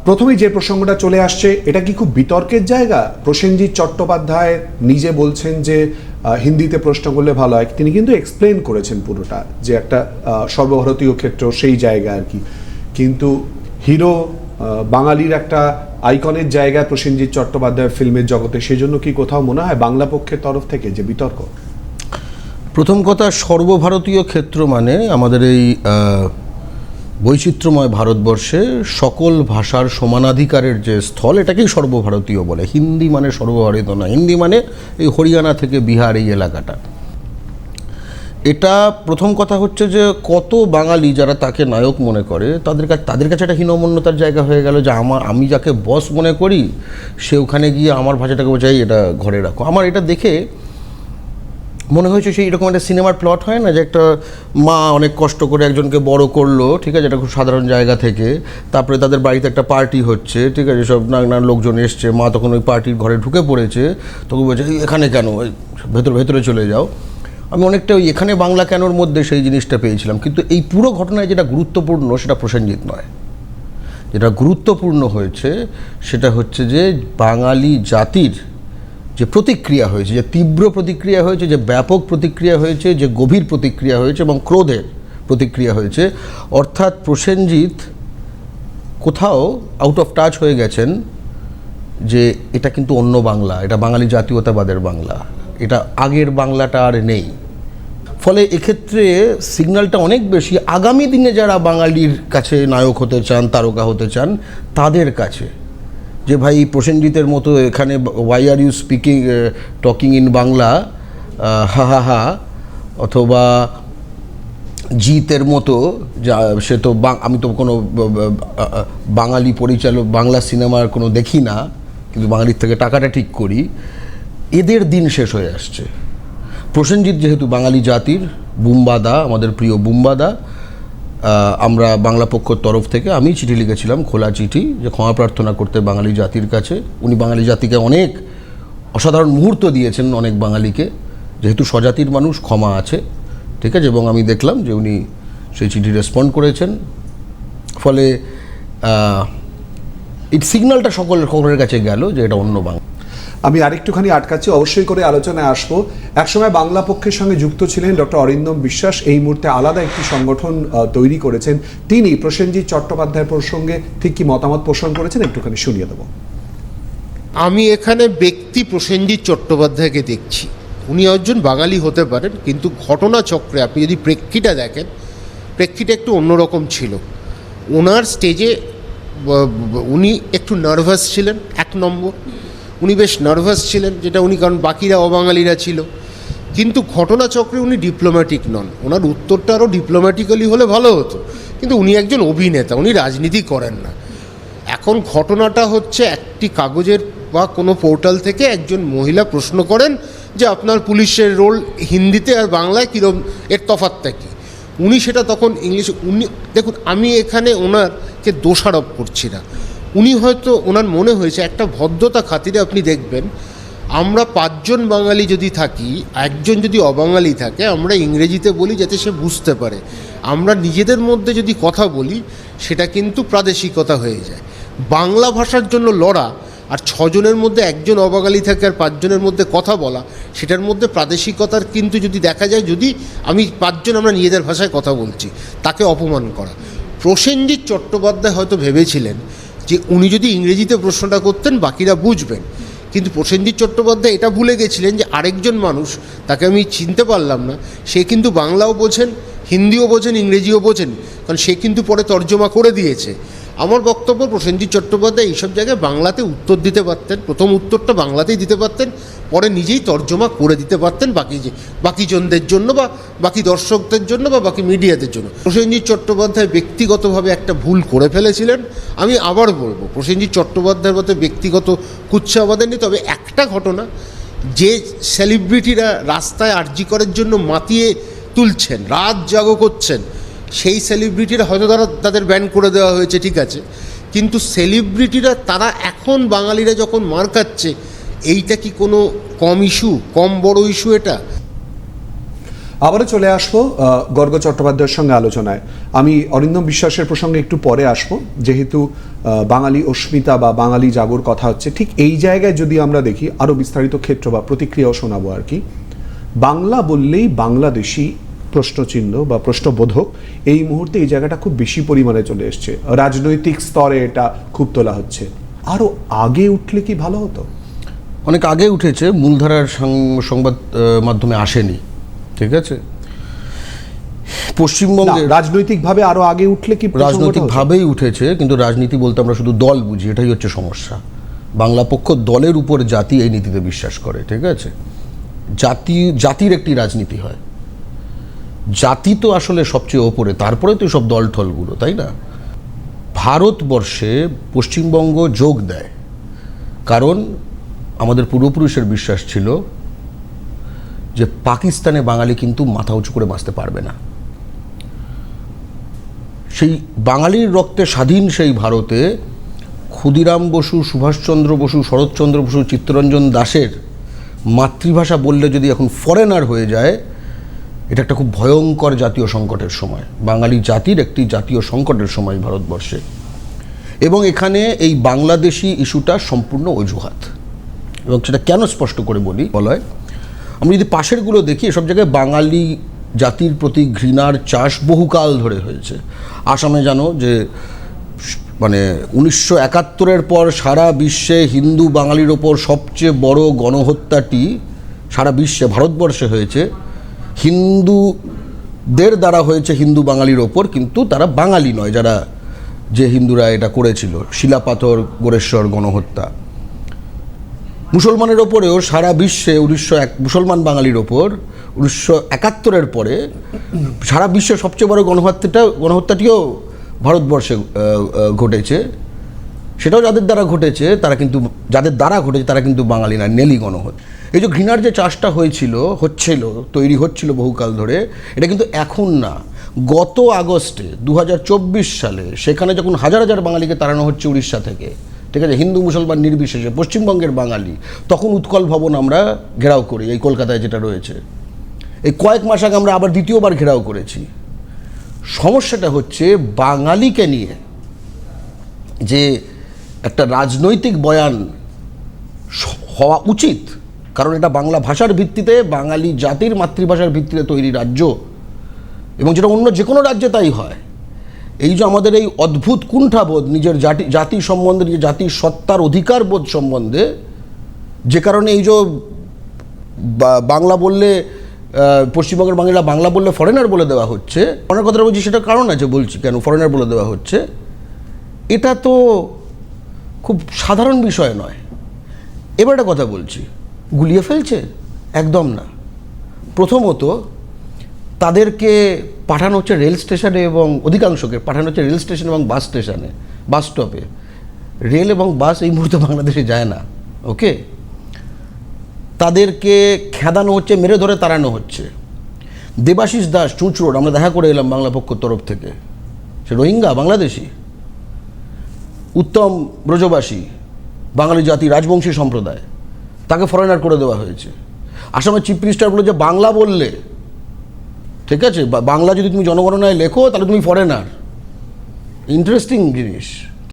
প্রথমেই যে প্রসঙ্গটা চলে আসছে, এটা কি খুব বিতর্কের জায়গা? প্রসেনজিৎ চট্টোপাধ্যায় নিজে বলছেন যে হিন্দিতে প্রশ্ন করলে ভালো হয়। তিনি কিন্তু এক্সপ্লেন করেছেন পুরোটা, যে একটা সর্বভারতীয় ক্ষেত্র সেই জায়গা আর কি। কিন্তু হিরো বাঙালির একটা আইকনের জায়গায় প্রসেনজিৎ চট্টোপাধ্যায় ফিল্মের জগতে, সেজন্য কি কোথাও মনে হয় বাংলা পক্ষের তরফ থেকে যে বিতর্ক? প্রথম কথা, সর্বভারতীয় ক্ষেত্র মানে আমাদের এই বৈচিত্র্যময় ভারতবর্ষে সকল ভাষার সমানাধিকারের যে স্থল, এটাকেই সর্বভারতীয় বলে। হিন্দি মানে সর্বভারতীয় না, হিন্দি মানে এই হরিয়ানা থেকে বিহার এই এলাকাটা। এটা প্রথম কথা হচ্ছে যে কত বাঙালি যারা তাকে নায়ক মনে করে তাদের কাছে একটা হীনমন্যতার জায়গা হয়ে গেল যে আমি যাকে বস মনে করি সে ওখানে গিয়ে আমার ভাষাটাকে বোঝাই এটা ঘরে রাখো। আমার এটা দেখে মনে হয়েছে সেই এরকম একটা সিনেমার প্লট হয় না, যে একটা মা অনেক কষ্ট করে একজনকে বড় করলো, ঠিক আছে, এটা খুব সাধারণ জায়গা থেকে, তারপরে তাদের বাড়িতে একটা পার্টি হচ্ছে, ঠিক আছে, সব নানা লোকজন এসছে, মা তখন ওই পার্টির ঘরে ঢুকে পড়েছে, তখন বলছে এখানে কেন, ভেতরে চলে যাও। আমি অনেকটা ওই এখানে বাংলা কেনর মধ্যে সেই জিনিসটা পেয়েছিলাম। কিন্তু এই পুরো ঘটনায় যেটা গুরুত্বপূর্ণ সেটা প্রসেনজিৎ নয়। যেটা গুরুত্বপূর্ণ হয়েছে সেটা হচ্ছে যে বাঙালি জাতির যে প্রতিক্রিয়া হয়েছে, যে তীব্র প্রতিক্রিয়া হয়েছে, যে ব্যাপক প্রতিক্রিয়া হয়েছে, যে গভীর প্রতিক্রিয়া হয়েছে এবং ক্রোধের প্রতিক্রিয়া হয়েছে। অর্থাৎ প্রসেনজিৎ কোথাও আউট অফ টাচ হয়ে গেছেন যে এটা কিন্তু অন্য বাংলা, এটা বাঙালি জাতীয়তাবাদের বাংলা, এটা আগের বাংলাটা আর নেই। ফলে এক্ষেত্রে সিগন্যালটা অনেক বেশি আগামী দিনে যারা বাঙালির কাছে নায়ক হতে চান, তারকা হতে চান, তাদের কাছে, যে ভাই প্রসেনজিতের মতো এখানে why are you talking in Bangla, হা হা হা, অথবা জিতের মতো, যা সে তো আমি তো কোনো বাঙালি পরিচালক, বাংলা সিনেমার কোনো দেখি না, কিন্তু বাঙালির থেকে টাকাটা ঠিক করি, এদের দিন শেষ হয়ে আসছে। প্রসেনজিৎ যেহেতু বাঙালি জাতির বুম্বাদা, আমাদের প্রিয় বুম্বাদা, আমরা বাংলা পক্ষর তরফ থেকে আমি চিঠি লিখেছিলাম, খোলা চিঠি, যে ক্ষমা প্রার্থনা করতে বাঙালি জাতির কাছে। উনি বাঙালি জাতিকে অনেক অসাধারণ মুহূর্ত দিয়েছেন, অনেক বাঙালিকে, যেহেতু স্বজাতির মানুষ ক্ষমা আছে, ঠিক আছে। এবং আমি দেখলাম যে উনি সেই চিঠি রেসপন্ড করেছেন। ফলে এই সিগন্যালটা সকলের কাছে গেল যে এটা অন্য বাংলা। আমি আরেকটুখানি আটকাচ্ছি, অবশ্যই করে আলোচনায় আসবো। একসময় বাংলা পক্ষের সঙ্গে যুক্ত ছিলেন ডক্টর অরিন্দম বিশ্বাস, এই মুহূর্তে আলাদা একটি সংগঠন তৈরি করেছেন। তিনি প্রসেনজিৎ চট্টোপাধ্যায়ের প্রসঙ্গে ঠিক কি মতামত পোষণ করেছেন একটুখানি শুনিয়ে দেবো। আমি এখানে ব্যক্তি প্রসেনজিৎ চট্টোপাধ্যায়কে দেখছি। উনি একজন বাঙালি হতে পারেন, কিন্তু ঘটনা চক্রে আপনি যদি প্রেক্ষিটা দেখেন, প্রেক্ষিটা একটু অন্যরকম ছিল। ওনার স্টেজে উনি একটু নার্ভাস ছিলেন, এক নম্বর উনি বেশ নার্ভাস ছিলেন, যেটা উনি, কারণ বাকিরা অবাঙালিরা ছিল। কিন্তু ঘটনাচক্রে উনি ডিপ্লোম্যাটিক নন। ওনার উত্তরটা আরও ডিপ্লোম্যাটিক্যালি হলে ভালো হতো, কিন্তু উনি একজন অভিনেতা, উনি রাজনীতি করেন না। এখন ঘটনাটা হচ্ছে, একটি কাগজের বা কোনো পোর্টাল থেকে একজন মহিলা প্রশ্ন করেন যে আপনার পুলিশের রোল হিন্দিতে আর বাংলায় কীরকম, এর তফাৎটা কী। উনি সেটা তখন ইংলিশে, উনি দেখুন, আমি এখানে ওনারকে দোষারোপ করছি না। উনি হয়তো, ওনার মনে হয়েছে একটা ভদ্রতা খাতিরে, আপনি দেখবেন আমরা 5 জন বাঙালি যদি থাকি, একজন যদি অবাঙালি থাকে, আমরা ইংরেজিতে বলি যাতে সে বুঝতে পারে। আমরা নিজেদের মধ্যে যদি কথা বলি সেটা কিন্তু প্রাদেশিকতা হয়ে যায়। বাংলা ভাষার জন্য লড়া, আর 6 জনের মধ্যে একজন অবাঙালি থাকে আর 5 জনের মধ্যে কথা বলা, সেটার মধ্যে প্রাদেশিকতার কিন্তু যদি দেখা যায়, যদি আমি 5 জন আমরা নিজেদের ভাষায় কথা বলছি, তাকে অপমান করা। প্রসেনজিৎ চট্টোপাধ্যায় হয়তো ভেবেছিলেন যে উনি যদি ইংরেজিতে প্রশ্নটা করতেন বাকিরা বুঝবেন, কিন্তু প্রসেনজিৎ চট্টোপাধ্যায় এটা ভুলে গেছিলেন যে আরেকজন মানুষ, তাকে আমি চিনতে পারলাম না, সে কিন্তু বাংলাও বোঝেন, হিন্দিও বোঝেন, ইংরেজিও বোঝেন, কারণ সে কিন্তু পরে তর্জমা করে দিয়েছে। আমার বক্তব্য, প্রসেনজিৎ চট্টোপাধ্যায় এইসব জায়গায় বাংলাতে উত্তর দিতে পারতেন, প্রথম উত্তরটা বাংলাতেই দিতে পারতেন, পরে নিজেই তর্জমা করে দিতে পারতেন বাকি জনদের জন্য, বা বাকি দর্শকদের জন্য, বা বাকি মিডিয়াদের জন্য। প্রসেনজিৎ চট্টোপাধ্যায় ব্যক্তিগতভাবে একটা ভুল করে ফেলেছিলেন। আমি আবার বলবো, প্রসেনজিৎ চট্টোপাধ্যায়ের মতো ব্যক্তিগত কুৎসা আমাদের নেই। তবে একটা ঘটনা, যে সেলিব্রিটিরা রাস্তায় আরজি করার জন্য মাতিয়ে তুলছেন, রাত জাগো করছেন, সেই সেলিব্রিটিরা হয়তো তাদের ব্যান করে দেওয়া হয়েছে, ঠিক আছে, কিন্তু সেলিব্রিটিরা তারা এখন বাঙালিরা যখন মার খাচ্ছে, এইটা কি কোনো কম ইস্যু, কম বড় ইস্যু এটা? আবারও চলে আসবো গর্গ চট্টোপাধ্যায়ের সঙ্গে আলোচনায়। আমি অরিন্দম বিশ্বাসের প্রসঙ্গে একটু পরে আসবো, যেহেতু বাঙালি অস্মিতা বা বাঙালি জাগর কথা হচ্ছে। ঠিক এই জায়গায় যদি আমরা দেখি, আরও বিস্তারিত ক্ষেত্র বা প্রতিক্রিয়াও শোনাবো আর কি। বাংলা বললেই বাংলাদেশি প্রশ্নচিহ্ন বা প্রশ্নবোধক এই মুহূর্তে এই জায়গাটা খুব বেশি পরিমাণে চলে এসছে, রাজনৈতিক স্তরে এটা খুব তোলা হচ্ছে। আরও আগে উঠলে কি ভালো হতো? অনেক আগে উঠেছে, মূলধারার সংবাদ মাধ্যমে আসেনি, ঠিক আছে। পশ্চিমবঙ্গে রাজনৈতিকভাবে আরো আগে উঠলে কি রাজনৈতিকভাবেই উঠেছে, কিন্তু রাজনীতি বলতে আমরা শুধু দল বুঝি, এটাই হচ্ছে সমস্যা। বাংলা পক্ষ দলের উপর জাতি এই নীতিতে বিশ্বাস করে, ঠিক আছে। জাতির একটি রাজনীতি হয়, জাতি তো আসলে সবচেয়ে ওপরে, তারপরে তো সব দল ঠলগুলো, তাই না? ভারতবর্ষে পশ্চিমবঙ্গ যোগ দেয় কারণ আমাদের পূর্বপুরুষের বিশ্বাস ছিল যে পাকিস্তানে বাঙালি কিন্তু মাথা উঁচু করে বাঁচতে পারবে না। সেই বাঙালির রক্তে স্বাধীন সেই ভারতে ক্ষুদিরাম বসু, সুভাষচন্দ্র বসু, শরৎচন্দ্র বসু, চিত্তরঞ্জন দাসের মাতৃভাষা বললে যদি এখন ফরেনার হয়ে যায়, এটা একটা খুব ভয়ঙ্কর জাতীয় সংকটের সময়, বাঙালি জাতির একটি জাতীয় সংকটের সময় ভারতবর্ষে। এবং এখানে এই বাংলাদেশি ইস্যুটা সম্পূর্ণ অজুহাত। এবং সেটা কেন স্পষ্ট করে বলা হয়, আমরা যদি পাশেরগুলো দেখি, এসব জায়গায় বাঙালি জাতির প্রতি ঘৃণার চাষ বহুকাল ধরে হয়েছে। আসামে জানো যে মানে 1971-এর পর সারা বিশ্বে হিন্দু বাঙালির ওপর সবচেয়ে বড় গণহত্যাটি সারা বিশ্বে ভারতবর্ষে হয়েছে, হিন্দুদের দ্বারা হয়েছে হিন্দু বাঙালির ওপর, কিন্তু তারা বাঙালি নয় যারা, যে হিন্দুরা এটা করেছিল, শিলাপাথর গোরেশ্বর গণহত্যা। মুসলমানের ওপরেও সারা বিশ্বে মুসলমান বাঙালির ওপর 1971-এর পরে সারা বিশ্বে সবচেয়ে বড় গণহত্যাটিও ভারতবর্ষে ঘটেছে। সেটাও যাদের দ্বারা ঘটেছে তারা কিন্তু বাঙালি না, নেলি গণহত্যা। এই যে ঘৃণার যে চাষটা তৈরি হচ্ছিল বহুকাল ধরে, এটা কিন্তু এখন না, গত আগস্টে 2024 সালে সেখানে যখন হাজার হাজার বাঙালিকে তাড়ানো হচ্ছে উড়িষ্যা থেকে, ঠিক আছে, হিন্দু মুসলমান নির্বিশেষে, পশ্চিমবঙ্গের বাঙালি, তখন উৎকল ভবন আমরা ঘেরাও করি, এই কলকাতায় যেটা রয়েছে। এই কয়েক মাস আগে আমরা আবার দ্বিতীয়বার ঘেরাও করেছি। সমস্যাটা হচ্ছে বাঙালিকে নিয়ে যে একটা রাজনৈতিক বয়ান হওয়া উচিত, কারণ এটা বাংলা ভাষার ভিত্তিতে, বাঙালি জাতির মাতৃভাষার ভিত্তিতে তৈরি রাজ্য, এবং যেটা অন্য যে কোনো রাজ্যে তাই হয়। এই যে আমাদের এই অদ্ভুত কুণ্ঠাবোধ নিজের জাতি সম্বন্ধে, নিজের জাতির সত্তার অধিকার বোধ সম্বন্ধে, যে কারণে এই যে বাংলা বললে পশ্চিমবঙ্গের বাঙালিরা বাংলা বললে ফরেনার বলে দেওয়া হচ্ছে, অনেক কথাটা বলছি, সেটার কারণ আছে, বলছি কেন ফরেনার বলে দেওয়া হচ্ছে। এটা তো খুব সাধারণ বিষয় নয়। এবার একটা কথা বলছি, গুলিয়ে ফেলছে? একদম না। প্রথমত তাদেরকে পাঠানো হচ্ছে রেল স্টেশনে, এবং অধিকাংশকে পাঠানো হচ্ছে রেল স্টেশন এবং বাস স্টেশনে, বাস স্টপে। রেল এবং বাস এই মুহূর্তে বাংলাদেশে যায় না, ওকে। তাদেরকে খেদানো হচ্ছে, মেরে ধরে তাড়ানো হচ্ছে। দেবাশিস দাস চুঁচুড়োর, আমরা দেখা করে এলাম বাংলা পক্ষর তরফ থেকে, সে রোহিঙ্গা বাংলাদেশি। উত্তম ব্রজবাসী, বাঙালি জাতি, রাজবংশী সম্প্রদায়, তাকে ফরেনার করে দেওয়া হয়েছে। আসামের চিফ মিনিস্টার বলে যে বাংলা বললে, ঠিক আছে, বাংলা যদি তুমি জনগণনায় লেখো তাহলে তুমি ফরেনার। ইন্টারেস্টিং জিনিস।